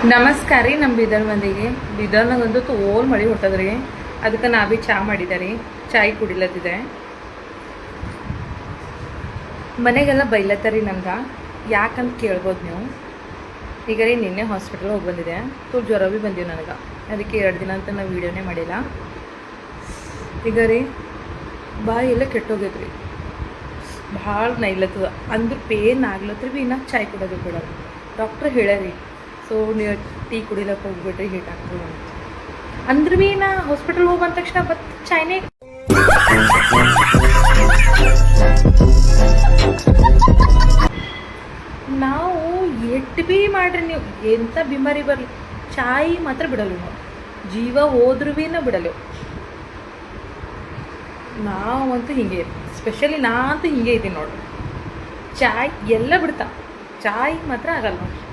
ನಮಸ್ಕಾರ ರೀ. ನಮ್ಮ ಬೀದರ್ ಮಂದಿಗೆ ಬೀದರ್ನಾಗಂತೂ ತೋಲ್ ಮಳೆ ಹೊಟ್ಟದ್ರಿ. ಅದಕ್ಕೆ ನಾ ಭೀ ಚಾ ಮಾಡಿದೆ, ಚಾಯ್ ಕುಡಿಲತ್ತಿದೆ. ಮನೆಗೆಲ್ಲ ಬೈಲತ್ತಾರಿ ನನ್ಗೆ, ಯಾಕಂತ ಕೇಳ್ಬೋದು ನೀವು. ಈಗ ರೀ ನಿನ್ನೆ ಹಾಸ್ಪಿಟಲ್ ಹೋಗಿ ಬಂದಿದೆ, ಜ್ವರ ಭೀ ಬಂದೀವಿ ನನಗೆ. ಅದಕ್ಕೆ 2 ದಿನ ಅಂತ ನಾವು ವೀಡಿಯೋನೇ ಮಾಡಿಲ್ಲ. ಈಗ ರೀ ಬಾಯಿ ಎಲ್ಲ ಕೆಟ್ಟೋಗೈತ್ರಿ, ಭಾಳ ನೈಲತ್ತದ. ಅಂದ್ರೆ ಪೇನ್ ಆಗ್ಲತ್ರಿ ಭೀ ಇನ್ನು ಚಾಯ್ ಕುಡೋದು ಬಿಡೋದು. ಡಾಕ್ಟ್ರ್ ಹೇಳ್ಯಾರಿ, ಸೊ ನೀವು ಟೀ ಕುಡಿಲಕ್ಕೆ ಹೋಗ್ಬಿಟ್ರಿ ಹೀಟ್ ಆಗ್ತದೆ ಅಂತ. ಅಂದ್ರೆ ಭೀ ನಾ ಹಾಸ್ಪಿಟಲ್ ಹೋಗಿ ಬಂದ ತಕ್ಷಣ ಚಾಯ್ನೇ. ನಾವು ಎಟ್ಟು ಭೀ ಮಾಡ್ರಿ, ನೀವು ಎಂಥ ಬಿಮಾರಿ ಬರಲಿ, ಚಾಯ್ ಮಾತ್ರ ಬಿಡಲ್ಲ ನಾವು. ಜೀವ ಹೋದ್ರೂ ಭೀ ನಾವು ಬಿಡಲ್ಲ. ನಾವಂತೂ ಹಿಂಗೆ, ಸ್ಪೆಷಲಿ ನಾ ಅಂತೂ ಹಿಂಗೆ ಇದ್ದೀನಿ ನೋಡ್ರಿ. ಚಾಯ್ ಎಲ್ಲ ಬಿಡ್ತಾ, ಚಾಯ್ ಮಾತ್ರ ಆಗಲ್ಲ ನೋಡ್ರಿ.